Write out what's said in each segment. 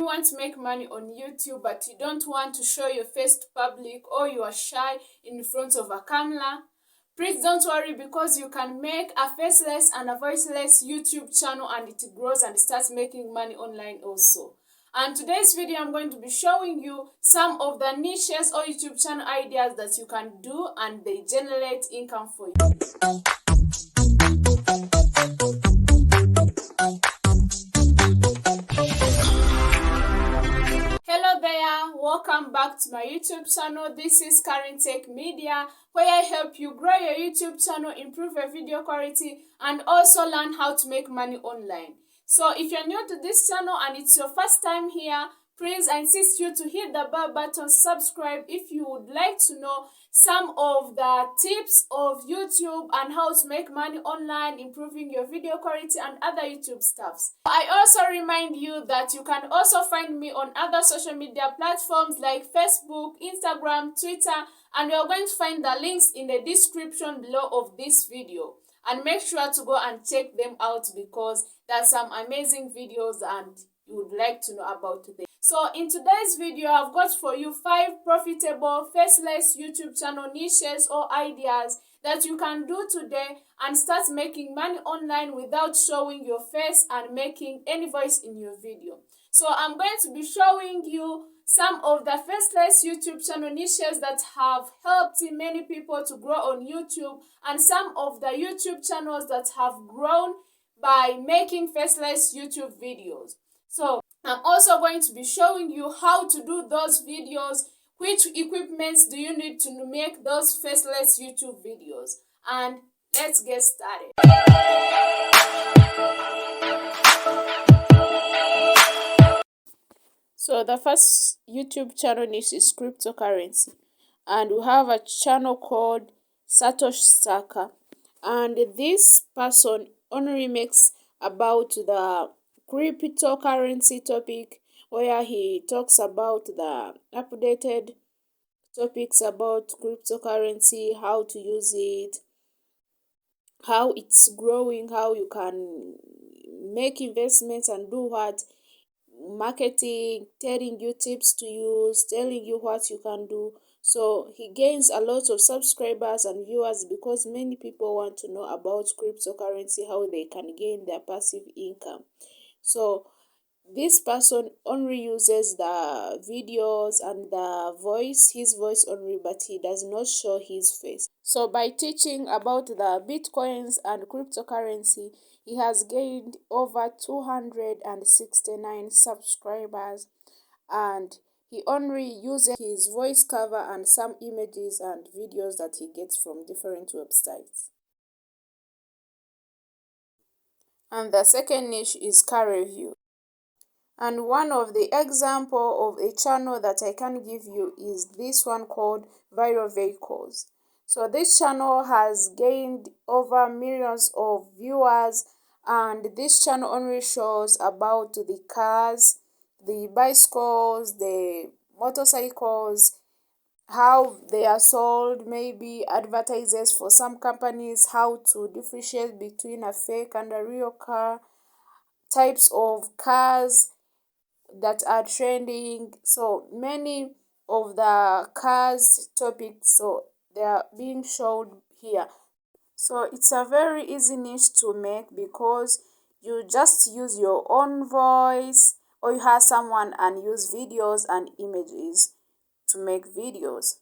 want to make money on YouTube but you don't want to show your face to public, or you are shy in front of a camera, please don't worry, because you can make a faceless and a voiceless YouTube channel and it grows and starts making money online also. And today's video I'm going to be showing you some of the niches or YouTube channel ideas that you can do and they generate income for you. Hello there, welcome back to my YouTube channel. This is Carine Tech Media, where I help you grow your YouTube channel, improve your video quality, and also learn how to make money online. So if you're new to this channel and it's your first time here, please, I insist you to hit the bell button, subscribe if you would like to know some of the tips of YouTube and how to make money online, improving your video quality and other YouTube stuffs. I also remind you that you can also find me on other social media platforms like Facebook, Instagram, Twitter, and you're going to find the links in the description below of this video. And make sure to go and check them out because there's some amazing videos and you would like to know about them. So in today's video, I've got for you 5 profitable faceless YouTube channel niches or ideas that you can do today and start making money online without showing your face and making any voice in your video. So I'm going to be showing you some of the faceless YouTube channel niches that have helped many people to grow on YouTube, and some of the YouTube channels that have grown by making faceless YouTube videos. So I'm also going to be showing you how to do those videos, which equipments do you need to make those faceless YouTube videos, and let's get started. So the first YouTube channel niche is cryptocurrency, and we have a channel called Satoshi Saka, and this person only makes about the cryptocurrency topic, where he talks about the updated topics about cryptocurrency, how to use it, how it's growing, how you can make investments and do what, marketing, telling you tips to use, telling you what you can do. So he gains a lot of subscribers and viewers because many people want to know about cryptocurrency, how they can gain their passive income. So this person only uses the videos and the voice, his voice only, but he does not show his face. So by teaching about the bitcoins and cryptocurrency, he has gained over 269 subscribers, and he only uses his voice cover and some images and videos that he gets from different websites. And the second niche is car review. And one of the example of a channel that I can give you is this one called Viral Vehicles. So this channel has gained over millions of viewers, and this channel only shows about the cars, the bicycles, the motorcycles, how they are sold, maybe advertises for some companies, how to differentiate between a fake and a real car, types of cars that are trending. So many of the cars topics, so they are being shown here. So it's a very easy niche to make because you just use your own voice, or you have someone and use videos and images to make videos.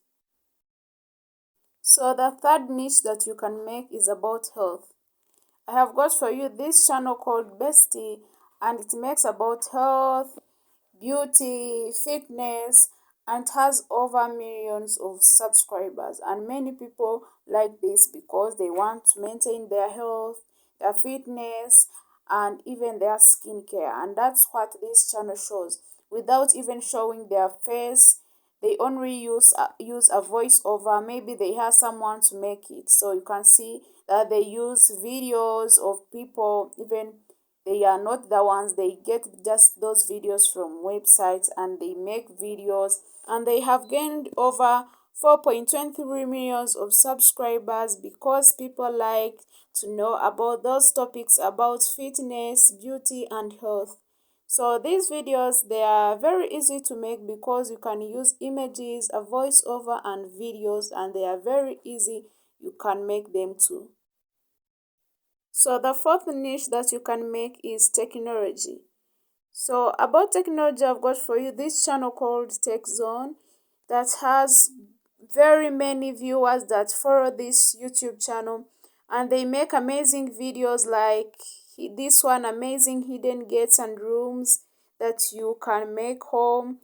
So the third niche that you can make is about health. I have got for you this channel called Bestie, and it makes about health, beauty, fitness, and has over millions of subscribers. And many people like this because they want to maintain their health, their fitness, and even their skincare. And that's what this channel shows without even showing their face. They only use a voiceover. Maybe they have someone to make it. So you can see that they use videos of people, even they are not the ones, they get just those videos from websites and they make videos, and they have gained over 4.23 millions of subscribers because people like to know about those topics about fitness, beauty, and health. So these videos, they are very easy to make because you can use images, a voiceover and videos, and they are very easy. You can make them too. So the fourth niche that you can make is technology. So about technology, I've got for you this channel called Tech Zone that has very many viewers that follow this YouTube channel, and they make amazing videos like this one, amazing hidden gates and rooms that you can make home.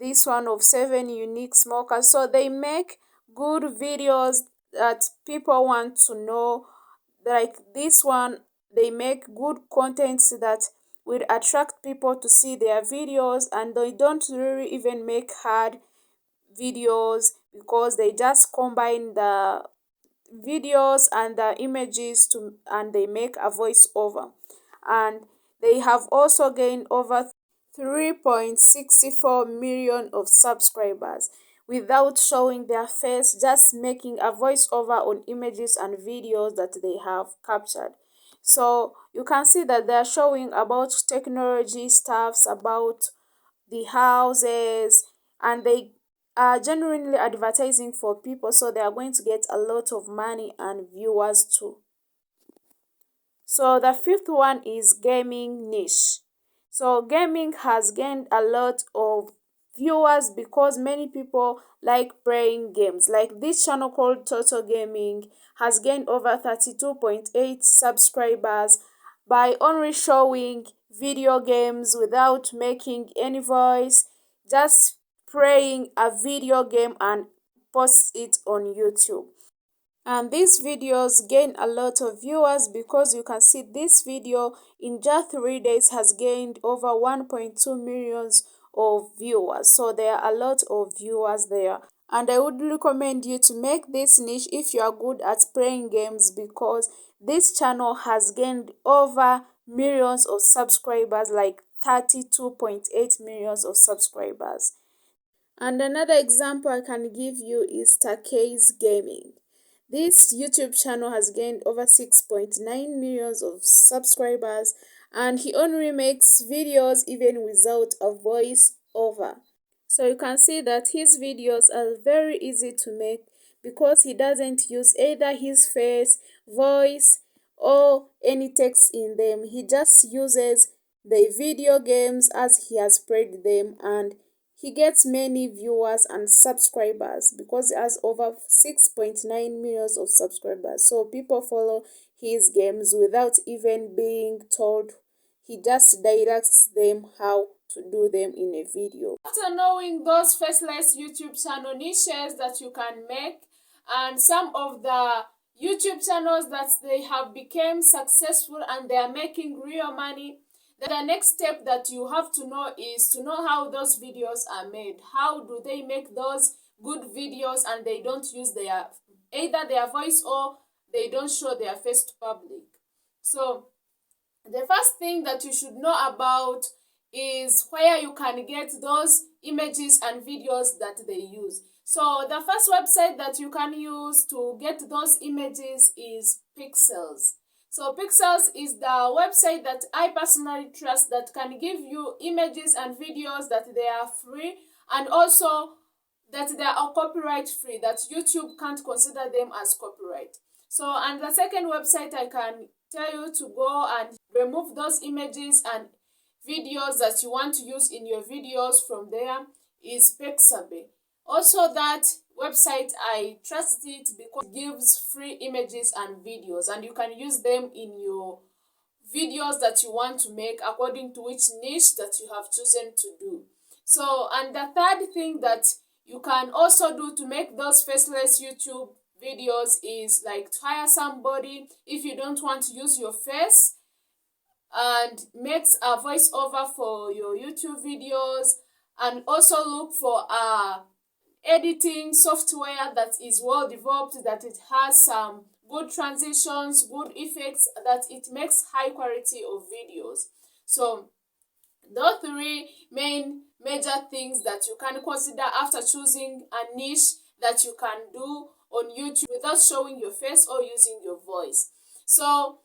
This one of 7 unique smokers. So they make good videos that people want to know. Like this one, they make good content that will attract people to see their videos, and they don't really even make hard videos because they just combine the videos and the images to and they make a voiceover. And they have also gained over 3.64 million of subscribers without showing their face, just making a voiceover on images and videos that they have captured. So you can see that they are showing about technology stuffs, about the houses, and they are genuinely advertising for people, so they are going to get a lot of money and viewers too. So the fifth one is gaming niche. So gaming has gained a lot of viewers because many people like playing games. Like this channel called Total Gaming has gained over 32.8 subscribers by only showing video games without making any voice, just playing a video game and post it on YouTube. And these videos gain a lot of viewers because you can see this video in just 3 days has gained over 1.2 millions of viewers. So there are a lot of viewers there, and I would recommend you to make this niche if you are good at playing games, because this channel has gained over millions of subscribers, like 32.8 millions of subscribers. And another example I can give you is Takei's Gaming. This YouTube channel has gained over 6.9 millions of subscribers, and he only makes videos even without a voice over. So you can see that his videos are very easy to make because he doesn't use either his face, voice, or any text in them. He just uses the video games as he has played them, and he gets many viewers and subscribers because he has over 6.9 millions of subscribers. So people follow his games without even being told. He just directs them how to do them in a video. After knowing those faceless YouTube channel niches that you can make, and some of the YouTube channels that they have become successful and they are making real money, the next step that you have to know is to know how those videos are made. How do they make those good videos and they don't use either their voice or they don't show their face to public? So the first thing that you should know about is where you can get those images and videos that they use. So the first website that you can use to get those images is Pixels. So Pixels is the website that I personally trust, that can give you images and videos that they are free, and also that they are copyright free, that YouTube can't consider them as copyright. So, and the second website I can tell you to go and remove those images and videos that you want to use in your videos from there is Pixabay. Also, that website, I trust it because it gives free images and videos, and you can use them in your videos that you want to make according to which niche that you have chosen to do. So, and the third thing that you can also do to make those faceless YouTube videos is like to hire somebody if you don't want to use your face, and makes a voiceover for your YouTube videos, and also look for a editing software that is well developed, that it has some good transitions, good effects, that it makes high quality of videos. So those three major things that you can consider after choosing a niche that you can do on YouTube without showing your face or using your voice. So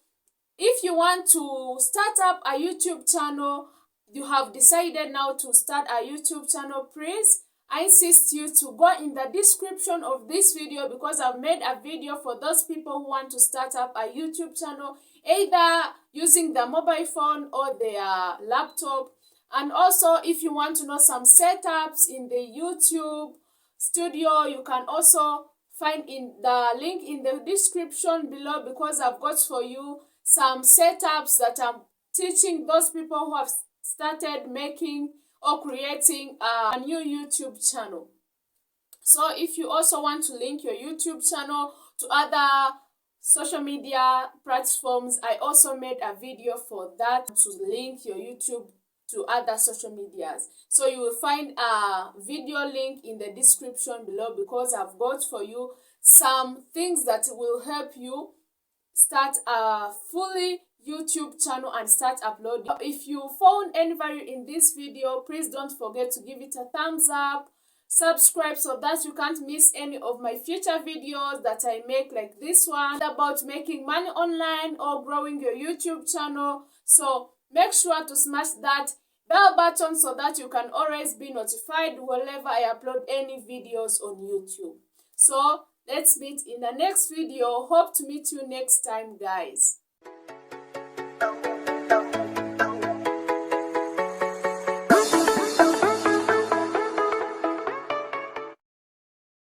if you want to start up a YouTube channel, you have decided now to start a YouTube channel, please, I insist you to go in the description of this video, because I've made a video for those people who want to start up a YouTube channel, either using the mobile phone or their laptop. And also, if you want to know some setups in the YouTube studio, you can also find in the link in the description below, because I've got for you some setups that I'm teaching those people who have started making or creating a new YouTube channel. So if you also want to link your YouTube channel to other social media platforms, I also made a video for that, to link your YouTube to other social medias. So you will find a video link in the description below, because I've got for you some things that will help you start a fully YouTube channel and start uploading. If you found any value in this video, please don't forget to give it a thumbs up, subscribe, so that you can't miss any of my future videos that I make, like this one about making money online or growing your YouTube channel. So make sure to smash that bell button so that you can always be notified whenever I upload any videos on YouTube. So let's meet in the next video. Hope to meet you next time, guys.